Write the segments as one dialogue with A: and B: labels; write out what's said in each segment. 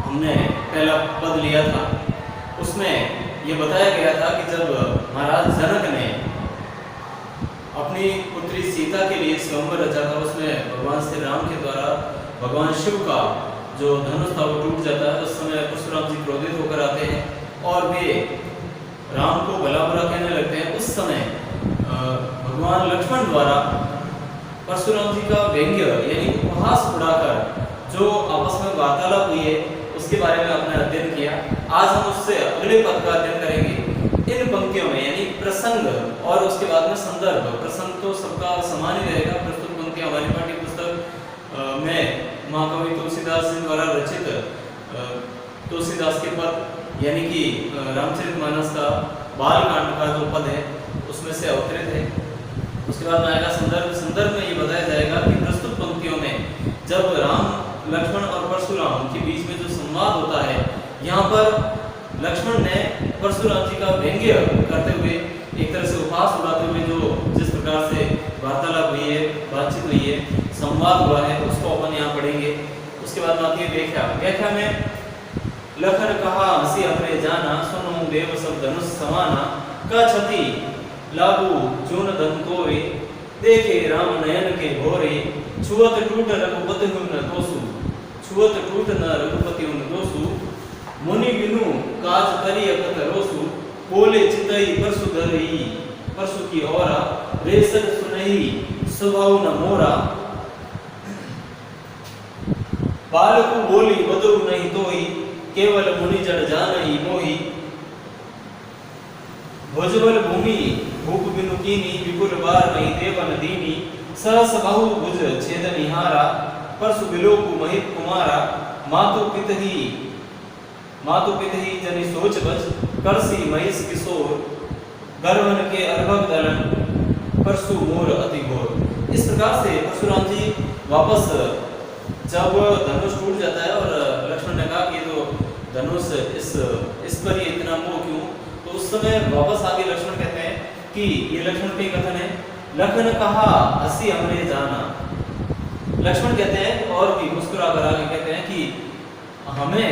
A: हमने पहला पद लिया था उसमें ये बताया गया था कि जब महाराज जनक ने अपनी पुत्री सीता के लिए स्वयंवर रचा था, उसमें भगवान श्री राम के द्वारा भगवान शिव का जो धनुष था वो टूट जाता है। उस समय परशुराम जी क्रोधित होकर आते हैं और वे राम को भला बुरा कहने लगते हैं। उस समय भगवान लक्ष्मण द्वारा परशुराम जी का व्यंग्य यानी उपहास उड़ाकर जो आपस में वार्तालाप हुई है उसके बारे में आपने अध्ययन किया। आज हम उससे अगले पद का अध्ययन करेंगे इन पंक्तियों में, यानी प्रसंग और उसके बाद में संदर्भ। प्रसंग तो सबका समान ही रहेगा। प्रस्तुत पंक्तियां हमारी पाठ्य पुस्तक में महाकवि तुलसीदास जी द्वारा रचित तुलसीदास के पद यानी कि रामचरितमानस का बाल कांड का जो पद है उसमें से अवतरित है। उसके बाद में आएगा संदर्भ। संदर्भ में ये बताया जाएगा कि प्रस्तुत पंक्तियों में जब राम लक्ष्मण और परशुराम के बीच में जो संवाद होता है, यहाँ पर लक्ष्मण ने परशुराम जी का व्यंग्य करते हुए एक तरह से उपहास उड़ाते हुए जो जिस प्रकार से वार्तालाप हुई है, बातचीत हुई है, संवाद हुआ है, उसको अपन यहाँ पढ़ेंगे। उसके बाद में आती है व्याख्या। व्याख्या में लखन कहा हंसी अपने जाना, सुनो देव सब धनुष समाना, का छति लागू जून धन कोरे, देखे राम नयन के भोरे, छुअत टूट रघुपति न दोसु, छुअत टूट न रघुपति न दोसु, मुनि बिनु काज करी अकत रोसु, बोले चितई परसु धरई, परसु की ओरा, रेसत सुनई स्वभाव न मोरा, बालकु बोली बदरु नहीं तोई, केवल मुनि जड़ जानई मोही, भुजबल भूमि भूप बिनु कीनी, विपुल बार नहीं देवन दीनी, सहस बहु भुज छेद निहारा, परसु बिलोकु महित कुमारा, मातु पितहि जनि सोच बच, करसी महिष किशोर, गर्वन के अर्भक दलन, परसु मोर अति घोर। इस प्रकार से परशुराम जी वापस जब धनुष टूट जाता है और लक्ष्मण ने कहा कि तो धनुष इस पर ये इतना मोह क्यों, तो उस समय वापस आके लक्ष्मण कहते हैं कि ये लक्ष्मण का कथन है, लखन कहा हंसी हमरे जाना। लक्ष्मण कहते हैं और भी मुस्कुरा कर आगे कहते हैं कि हमें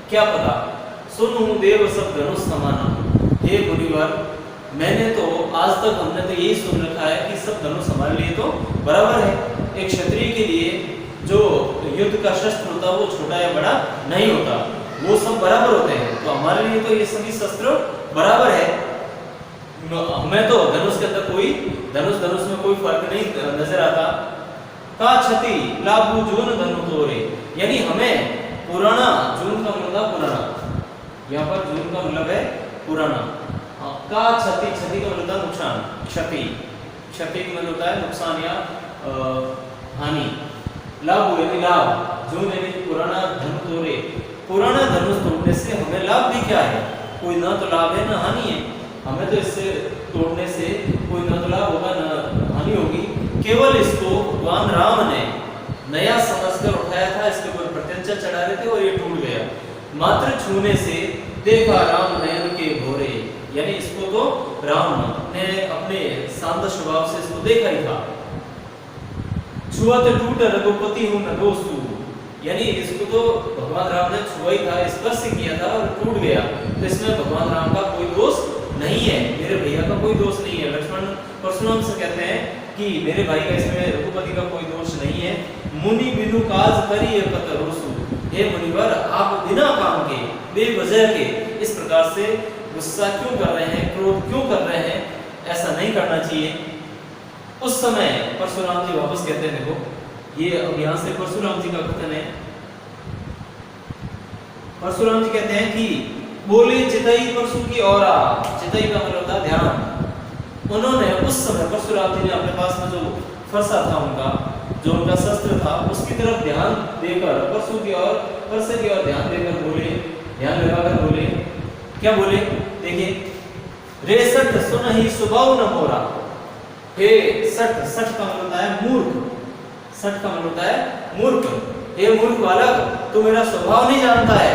A: क्या पता, सुनु देव सब धनुष समाना। हे मुनिवर, मैंने तो आज तक हमने तो यही सुन रखा है कि सब धनुष हमारे लिए तो बराबर है। एक क्षत्रिय के लिए जो युद्ध का शस्त्र होता है वो छोटा या बड़ा नहीं होता, वो सब बराबर होते हैं। तो हमारे लिए तो ये सभी शस्त्र बराबर है। हमें तो धनुष के अंदर कोई धनुष में कोई फर्क नहीं नजर आता। का क्षति लाभु जून धनु तोरे, यानी हमें पुराना, जून का मतलब पुराना, यहाँ पर जून का मतलब है पुराना। का क्षति, क्षति का मतलब नुकसान, क्षति का मतलब होता है नुकसान या हानि। लाभ यानी लाभ, जून यानी पुराना धनु तोरे, पुराना धनुष तोड़ने से हमें लाभ भी क्या है, कोई ना तो लाभ है ना हानि है। हमें तो इससे तोड़ने से कोई ना तो लाभ होगा ना हानि होगी। केवल इसको भगवान राम ने नया समझकर उठाया था, इसके ऊपर प्रत्यंचा चढ़ा रहे थे और ये टूट गया। मात्र छूने से देखा राम नयन के भोरे, यानी इसको तो राम ने अपने शांत स्वभाव से इसको देखा ही था। छुअत टूट रघुपति हूं न दोस्तु, यानी इसको तो भगवान राम ने छुआ ही था, स्पर्श किया था और टूट गया। तो इसमें भगवान राम का कोई दोष नहीं है, मेरे भैया का कोई दोष नहीं है। लक्ष्मण परशुराम से कहते हैं कि मेरे भाई का इसमें रघुपति का कोई दोष नहीं है। मुनि बिनु काज करी अकत रोसु, हे मुनिवर, आप बिना काम के, बेवजह के इस प्रकार से गुस्सा क्यों कर रहे हैं, क्रोध क्यों कर रहे हैं, ऐसा नहीं करना चाहिए। उस समय परशुराम जी वापस कहते हैं, देखो ये अब यहाँ से परशुराम जी का कथन है। परशुराम जी कहते हैं कि बोले चितई परशु की ओरा, चितई का मतलब होता ध्यान। उन्होंने उस समय परशुराम जी ने अपने पास में जो फरसा था उनका, जो उनका शस्त्र था, उसकी तरफ ध्यान देकर परशु की ओर, फरसे की ओर ध्यान देकर बोले, ध्यान लगाकर बोले, क्या बोले देखिए, रेसठ सुनहि स्वभाव न मोरा। हे सठ, सठ का मतलब होता है मूर्ख, सठ का मतलब होता है मूर्ख। हे मूर्ख बालक, तू मेरा स्वभाव नहीं जानता है,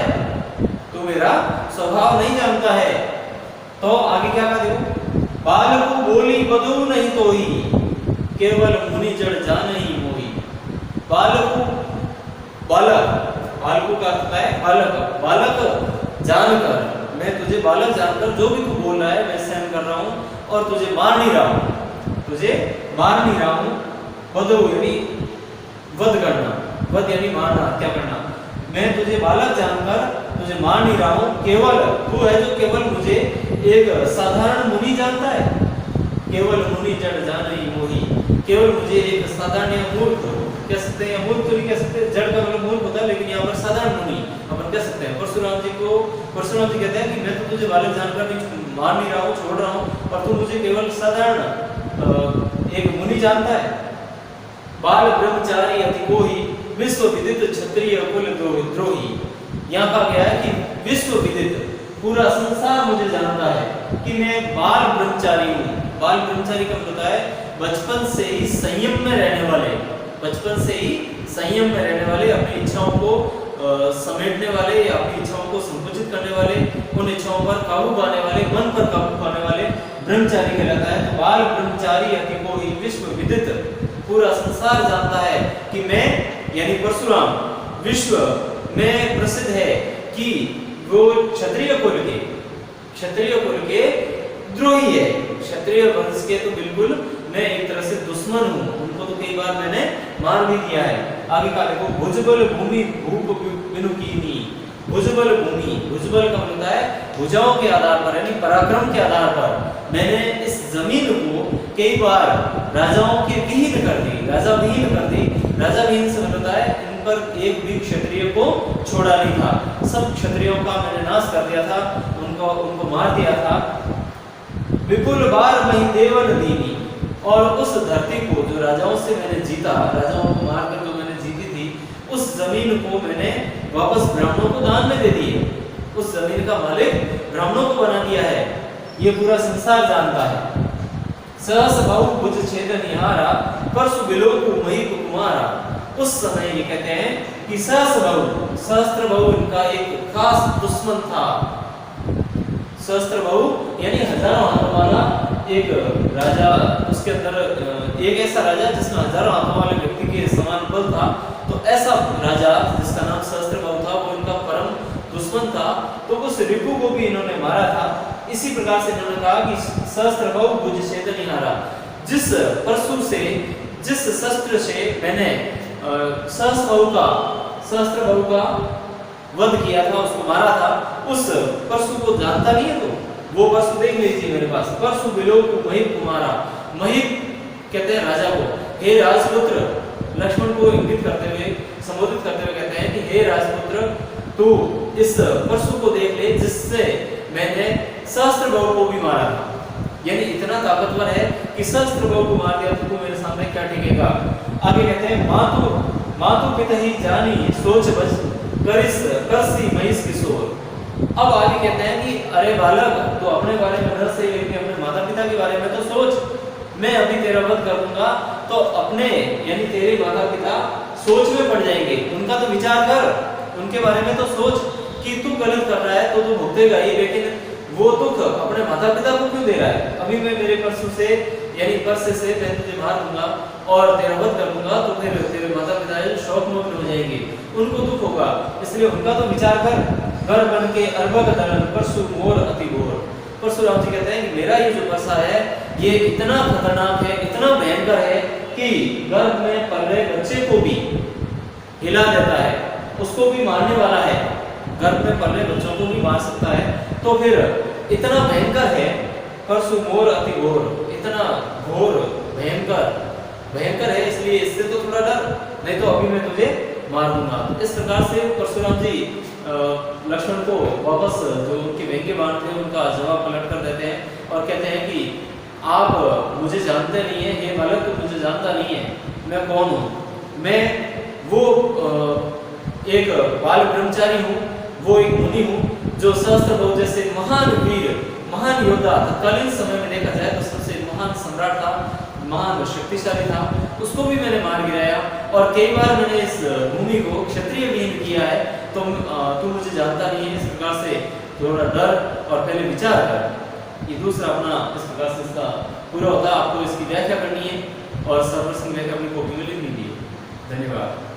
A: तू मेरा स्वभाव नहीं जानता है। तो आगे क्या कहा देखो, बालक बोली बदू नहीं तोही, केवल मुनि जड़ जान ही मोही। बालक, बालक बालको का अर्थ है बालक। बालक जानकर, मैं तुझे बालक जानकर जो भी तू बोल रहा है मैं सहन कर रहा हूँ और तुझे मार नहीं रहा हूँ, तुझे मार नहीं रहा हूँ। वधो यानी वध करना, वध यानी मारना, हत्या करना। मैं तुझे बालक जानकर तुझे मार नहीं रहा हूँ, केवल तू है जो केवल मुझे एक साधारण मुनि जानता है। केवल मुनि जड़ जानई मोही, केवल मुझे एक साधारण या मूर्ख कह सकते हैं, मूर्ख तो नहीं कह सकते, जड़ का मतलब मूर्ख होता है, लेकिन यहाँ पर साधारण मुनि अपन कह सकते हैं। परशुराम जी कहते हैं कि मैं तो तुझे बालक जानकर नहीं मार नहीं रहा हूँ, छोड़ रहा हूँ, और तू मुझे केवल साधारण एक मुनि जानता है। बाल ब्रह्मचारी अति कोही, विश्व विदित क्षत्रिय कुल द्रोही। यहाँ कहा गया है कि विश्व विदित, पूरा संसार मुझे जानता है कि मैं बाल ब्रह्मचारी हूँ। बाल ब्रह्मचारी का मतलब है बचपन से ही संयम में रहने वाले, बचपन से ही संयम में रहने वाले, अपनी इच्छाओं को समेटने वाले या अपनी इच्छाओं को संकुचित करने वाले, उन इच्छाओं पर काबू पाने वाले, मन पर काबू पाने वाले ब्रह्मचारी कहलाता है। तो बाल ब्रह्मचारी अति कोही, विश्व विदित, पूरा संसार जानता है कि मैं यानी परशुराम विश्व में प्रसिद्ध है कि वो क्षत्रिय कुल के द्रोही है। क्षत्रिय वंश के तो बिल्कुल मैं एक तरह से दुश्मन हूँ, उनको तो कई बार मैंने मार भी दिया है। आगे का देखो, भुजबल भूमि भूप विनुकीनी। भुजबल भूमि, भुजबल का मतलब है भुजाओं के आधार पर यानी पराक्रम के आधार पर मैंने इस जमीन को कई बार राजाओं के विहीन कर दी, राजा विहीन कर दी। राजा विहीन से मतलब है इन पर एक भी क्षत्रिय को छोड़ा नहीं था, सब क्षत्रियों का मैंने नाश कर दिया था, उनको मार दिया था। विपुल बार मही देवन दीनी, और उस धरती को जो राजाओं से मैंने जीता, राजाओं को मारकर जो मैंने जीती थी, उस जमीन को मैंने वापस ब्राह्मणों को दान में दे दिए। उस जमीन का मालिक ब्राह्मणों को बना दिया है, ये पूरा संसार जानता है। सहस बहु भुज छेद निहारा, परसु बिलोकु मही कुमारा। उस समय ये कहते हैं कि सहस्त्र बहु इनका एक खास दुश्मन था। सहस्त्र बहु यानी हजारों हाथों वाला एक राजा, उसके अंदर एक ऐसा राजा जिसमें हजारों हाथों वाले व्यक्ति के समान बल था। तो ऐसा राजा जिसका नाम सहस्त्र बहु था, वो इनका परम दुश्मन था। तो उस रिपु को भी इन्होंने मारा था। इसी प्रकार से इन्होंने कहा कि सहस्त्र बहु भुज छेद निहारा, जिस परशु से, जिस शस्त्र से मैंने सहस्त्र बहु का वध किया था, उसको मारा था, उस परशु को जानता नहीं है। तो वो परशु देख लीजिए मेरे पास, परशु बिलोकु मही कुमारा। मही कहते हैं राजा को, हे राजपुत्र, लक्ष्मण को इंगित करते हुए, संबोधित करते हुए कहते हैं कि हे राजपुत्र, तू इस परशु को देख ले जिससे मैंने सहस्त्र बहु को भी मारा था। यानी इतना ताकतवर है कि सहस्त्र बहु को मार दिया, तो तू मेरे सामने क्या टिकेगा। आगे कहते हैं मातु पिता ही जानी सोच बच करसी महिष किशोर। अब आगे कहते हैं कि अरे बालक, तो अपने बारे में न सही लेकिन अपने माता पिता के बारे में तो सोच। मैं अभी तेरा वध कर दूंगा तो अपने यानी तेरे माता पिता सोच में पड़ जाएंगे, उनका तो विचार कर, उनके बारे में तो सोच कि तू गलत कर रहा है तो तू भुगतेगा ही, लेकिन वो दुख अपने माता पिता को क्यों दे रहा है। अभी मैं मेरे परशु से यानी परसे से मैं तुझे मार दूंगा और तेरा वध कर दूंगा, तो फिर तेरे माता पिता शोकमग्न हो जाएंगे, उनको दुख होगा, इसलिए उनका तो विचार कर। घर बन के अर्भक दलन परशु मोर अति घोर। परशुराम जी कहते हैं कि मेरा ये जो परसा है ये इतना खतरनाक है, इतना भयंकर है कि गर्भ में पल रहे बच्चे को भी हिला देता है, उसको भी मारने वाला है, गर्भ में पल रहे बच्चों को भी मार सकता है। तो फिर इतना भयंकर है परशु मोर अति घोर, इतना घोर भयंकर है, इसलिए इससे तो थोड़ा डर, नहीं तो अभी मैं तुझे मार दूंगा। इस प्रकार से परशुराम जी लक्ष्मण को वापस जो उनके व्यंग्य बाण थे उनका जवाब पलट कर देते हैं और कहते हैं कि आप मुझे जानते नहीं है, हे बालक तो मुझे जानता नहीं है, मैं कौन हूँ। मैं वो एक बाल ब्रह्मचारी हूँ, वो एक मुनि हूँ जो सहस्त्र बहु जैसे महान वीर, महान योद्धा, तत्कालीन समय में देखा जाए तो सबसे महान सम्राट था, महान शक्तिशाली था, उसको भी मैंने मार गिराया और कई बार मैंने इस भूमि को क्षत्रिय विहीन किया है। तो तू मुझे जानता नहीं है, इस प्रकार से थोड़ा डर और पहले विचार कर। ये दूसरा अपना इस प्रकार से इसका पूरा होता है। आपको इसकी व्याख्या करनी है और सर्वप्रथम व्याख्या अपनी कॉपी में लिखनी है। धन्यवाद।